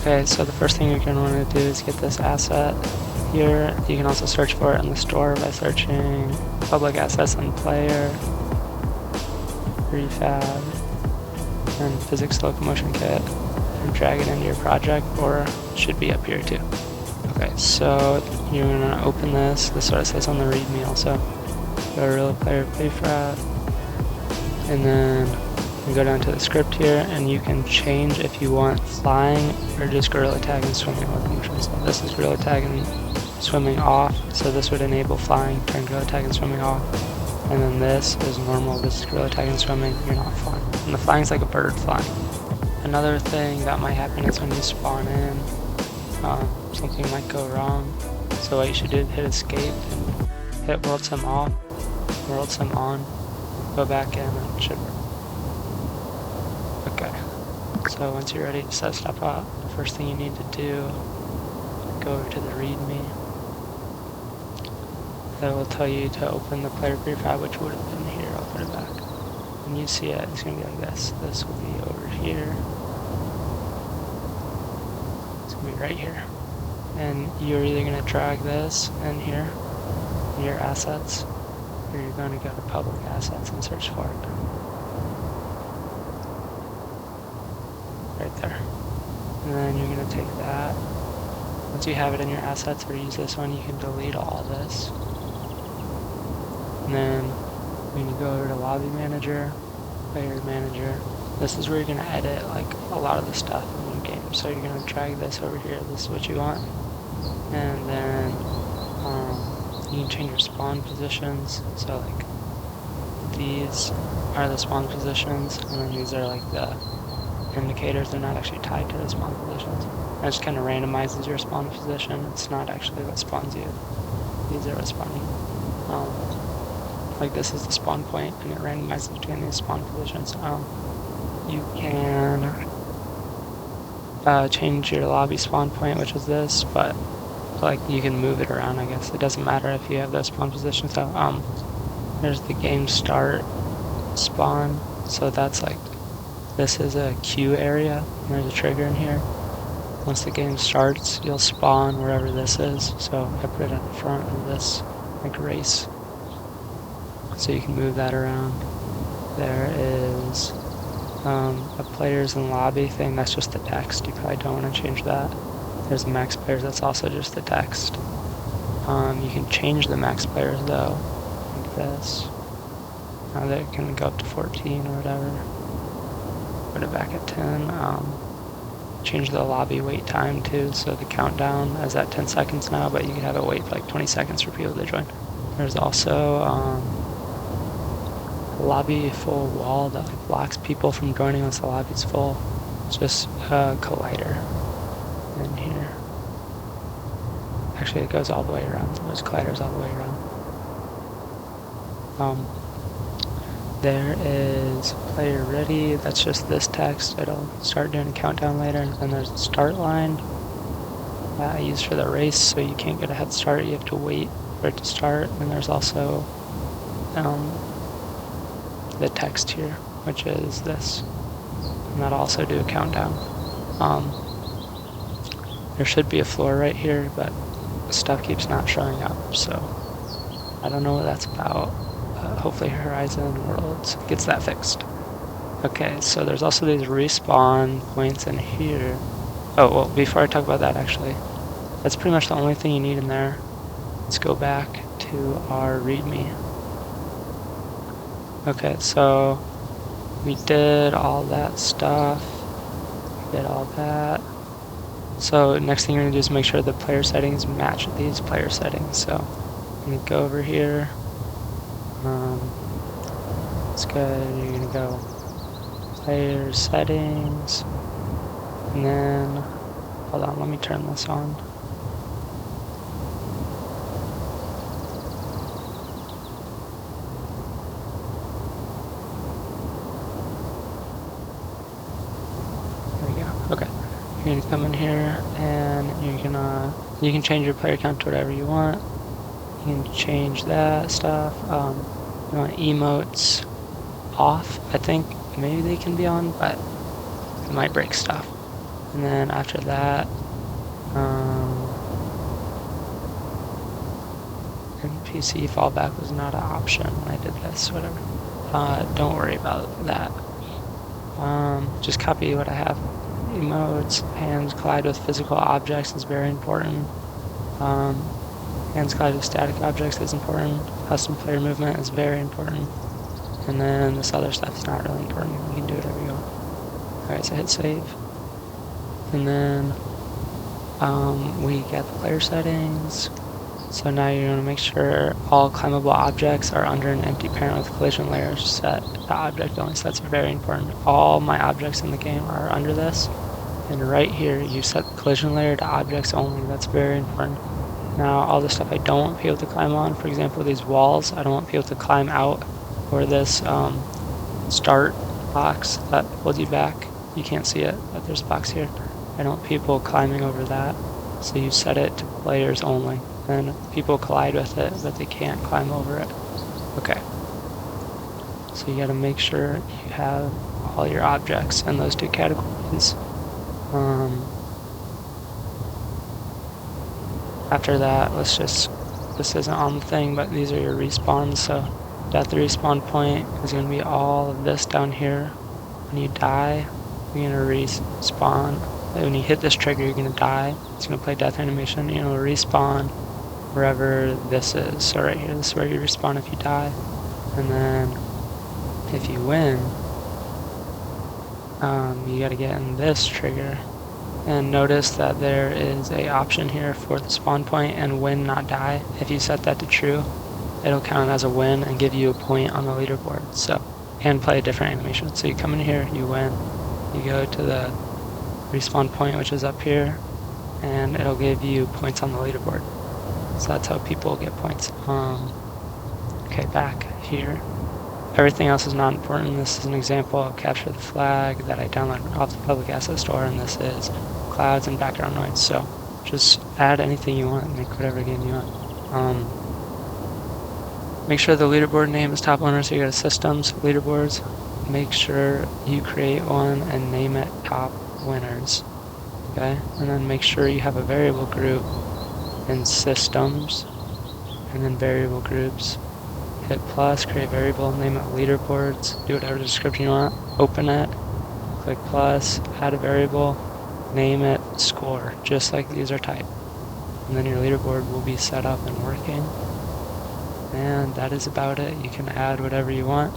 Okay, so the first thing you're going to want to do is get this asset here. You can also search for it in the store by searching public assets and player, prefab, and physics locomotion kit, and drag it into your project, or it should be up here too. Okay, so you're going to open this. This is what it says on the README also. Go to real player prefab, and then you go down to the script here, and you can change if you want flying or just gorilla tag and swimming locomotion. So this is gorilla tag and swimming off, so this would enable flying, turn gorilla tag and swimming off. And then this is normal, this is gorilla tag and swimming, you're not flying. And the flying is like a bird flying. Another thing that might happen is when you spawn in, something might go wrong. So what you should do is hit escape and hit world sim off, world sim on, go back in, and it should work. Okay, so once you're ready to set stuff up, the first thing you need to do, go over to the README. That will tell you to open the player prefab, which would have been here. I'll put it back. When you see it, it's going to be like this. This will be over here. It's going to be right here. And you're either going to drag this in here, in your assets, or you're going to go to public assets and search for it. Right there. And then you're going to take that. Once you have it in your assets or use this one, you can delete all this. And then when you go over to lobby manager, player manager, this is where you're going to edit like a lot of the stuff in your game. So you're going to drag this over here. This is what you want. And then you can change your spawn positions. So like these are the spawn positions, and then these are like the indicators. They're not actually tied to the spawn positions. And it just kind of randomizes your spawn position. It's not actually what spawns you. These are what spawn you. Like this is the spawn point, and it randomizes between these spawn positions. You can change your lobby spawn point, which is this, but like you can move it around, I guess. It doesn't matter if you have those spawn positions. So there's the game start spawn. So that's like, this is a queue area, and there's a trigger in here. Once the game starts, you'll spawn wherever this is. So I put it at the front of this like race. So you can move that around. There is a players and lobby thing. That's just the text. You probably don't want to change that. There's max players. That's also just the text. You can change the max players though, like this. Now they can go up to 14 or whatever. Put it back at 10. Change the lobby wait time too. So the countdown is at 10 seconds now, but you can have it wait for like 20 seconds for people to join. There's also lobby full wall that like blocks people from joining once the lobby's full. It's just a collider in here. Actually, it goes all the way around. There's colliders all the way around. There is player ready. That's just this text. It'll start doing a countdown later. And then there's a start line that I use for the race, so you can't get a head start. You have to wait for it to start. And there's also the text here, which is this, and that'll also do a countdown. There should be a floor right here, but stuff keeps not showing up, so I don't know what that's about. Hopefully Horizon Worlds gets that fixed. Okay, so there's also these respawn points in here. Oh, well, before I talk about that, actually, that's pretty much the only thing you need in there. Let's go back to our README. Okay, so we did all that stuff. We did all that. So next thing you're gonna do is make sure the player settings match these player settings. So I'm gonna go over here. It's good. You're gonna go player settings, and then hold on. Let me turn this on. Okay, you're gonna come in here and you can change your player count to whatever you want. You can change that stuff. You want emotes off. I think maybe they can be on, but it might break stuff. And then after that, NPC fallback was not an option when I did this, whatever. Don't worry about that. Just copy what I have. Emotes, hands collide with physical objects is very important. Hands collide with static objects is important. Custom player movement is very important. And then this other stuff is not really important. You can do whatever you want. Alright, so hit save. And then we get the player settings. So now you're going to make sure all climbable objects are under an empty parent with collision layer set to object only. So that's very important. All my objects in the game are under this. And right here, you set the collision layer to objects only. That's very important. Now, all the stuff I don't want people to climb on, for example, these walls, I don't want people to climb out, or this start box that holds you back. You can't see it, but there's a box here. I don't want people climbing over that. So you set it to players only. And people collide with it, but they can't climb over it. Okay. So you gotta make sure you have all your objects in those two categories. After that, this isn't on the thing, but these are your respawns. So at the respawn point is gonna be all of this down here. When you die, you're gonna respawn. When you hit this trigger, you're gonna die. It's gonna play death animation. You're gonna respawn wherever this is. So right here, this is where you respawn if you die. And then if you win, you gotta get in this trigger. And notice that there is a option here for the spawn point and win, not die. If you set that to true, it'll count as a win and give you a point on the leaderboard. So, and play a different animation. So you come in here, you win, you go to the respawn point, which is up here, and it'll give you points on the leaderboard. So that's how people get points. Okay, back here. Everything else is not important. This is an example of Capture the Flag that I downloaded off the public asset store, and this is clouds and background noise. So just add anything you want, make whatever game you want. Make sure the leaderboard name is top owner, so you go to systems, leaderboards. Make sure you create one and name it top winners. Okay, and then make sure you have a variable group in systems, and then variable groups. Hit plus, create variable, name it leaderboards, do whatever description you want, open it, click plus, add a variable, name it score, just like these are typed. And then your leaderboard will be set up and working. And that is about it. You can add whatever you want.